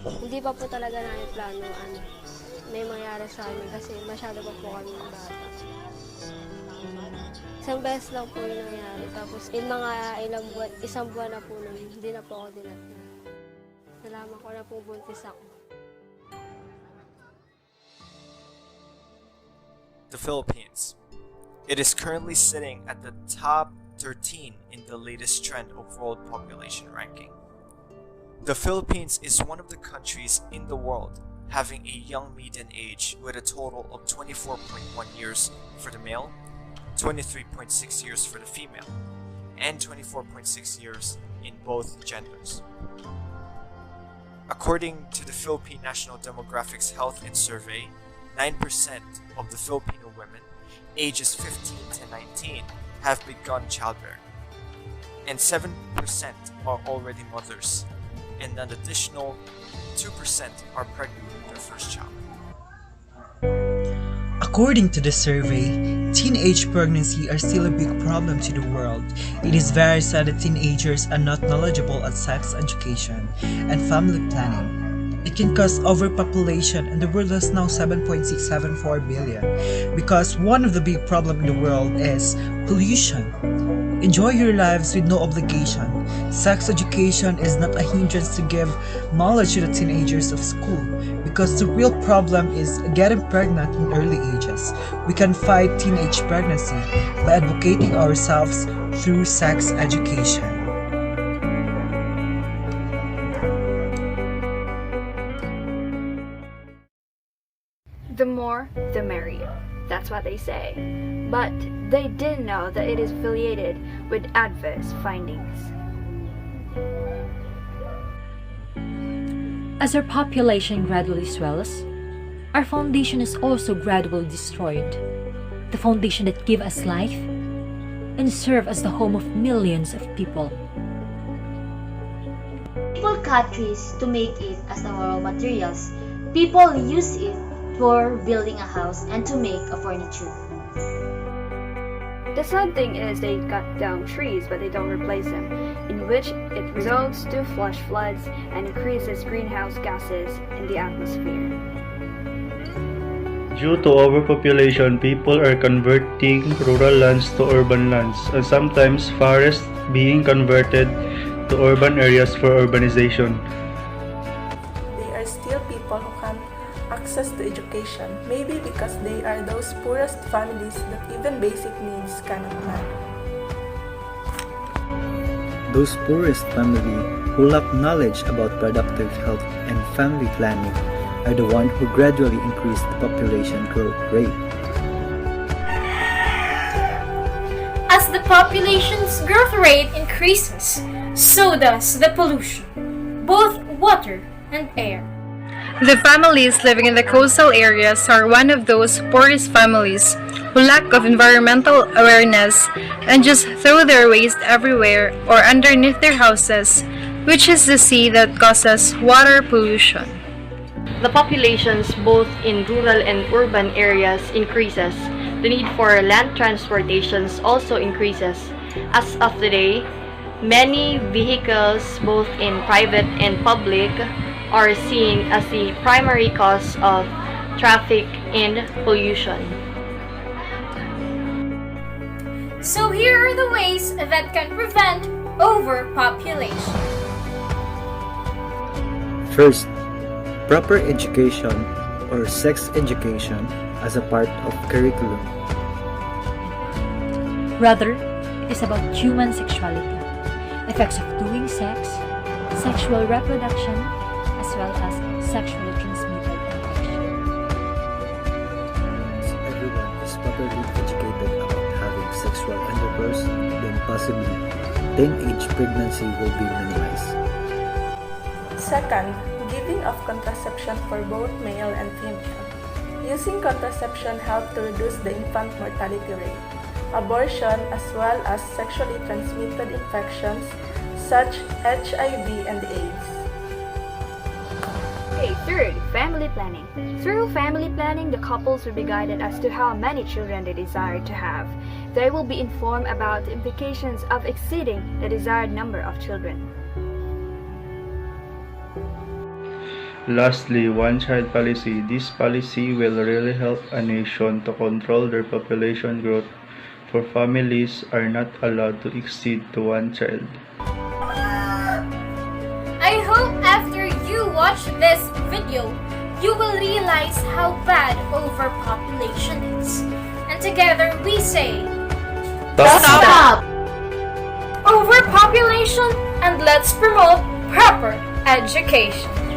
Hindi pa po talaga namin plano may mangyari sa amin kasi masyado pa po kami bata. Isang beses lang po yung nangyari. Tapos mga ilang buwan, isang buwan na po nun, hindi na po ako dinatnan. Nalaman ko na po buntis ako. The Philippines. It is currently sitting at the top 13 in the latest trend of world population ranking. The Philippines is one of the countries in the world having a young median age with a total of 24.1 years for the male, 23.6 years for the female, and 24.6 years in both genders. According to the Philippine National Demographics Health and Survey, 9% of the Filipino women ages 15 to 19 have begun childbearing, and 7% are already mothers, and an additional 2% are pregnant with their first child. According to the survey, teenage pregnancy are still a big problem to the world. It is very sad that teenagers are not knowledgeable at sex education and family planning. It can cause overpopulation, and the world has now 7.674 billion because one of the big problems in the world is pollution. Enjoy your lives with no obligation. Sex education is not a hindrance to give knowledge to the teenagers of school because the real problem is getting pregnant in early ages. We can fight teenage pregnancy by advocating ourselves through sex education. The more, the merrier. That's what they say. But they didn't know that it is affiliated with adverse findings. As our population gradually swells, our foundation is also gradually destroyed. The foundation that gave us life and serve as the home of millions of people. People cut trees to make it as the raw materials. People use it for building a house and to make a furniture. The sad thing is they cut down trees but they don't replace them, in which it results to flash floods and increases greenhouse gases in the atmosphere. Due to overpopulation, people are converting rural lands to urban lands, and sometimes forests being converted to urban areas for urbanization. They are still people who can't access to education, maybe because they are those poorest families that even basic needs cannot meet. Those poorest families who lack knowledge about productive health and family planning are the ones who gradually increase the population growth rate. As the population's growth rate increases, so does the pollution, both water and air. The families living in the coastal areas are one of those poorest families who lack of environmental awareness and just throw their waste everywhere or underneath their houses, which is the sea that causes water pollution. The populations both in rural and urban areas increases. The need for land transportations also increases. As of today, many vehicles, both in private and public, are seen as the primary cause of traffic and pollution. So here are the ways that can prevent overpopulation. First, proper education or sex education as a part of curriculum. Rather, it is about human sexuality, effects of doing sex, sexual reproduction, as well as sexually transmitted infection. If everyone is properly educated about having sexual intercourse, then possibly teenage pregnancy will be minimized. Second, giving of contraception for both male and female. Using contraception helps to reduce the infant mortality rate, abortion, as well as sexually transmitted infections such HIV and AIDS. Okay, third, family planning. Through family planning, the couples will be guided as to how many children they desire to have. They will be informed about the implications of exceeding the desired number of children. Lastly, one-child policy. This policy will really help a nation to control their population growth, for families are not allowed to exceed to one child. I hope after you watch this video, you will realize how bad overpopulation is. And together we say, Stop! overpopulation, and let's promote proper education.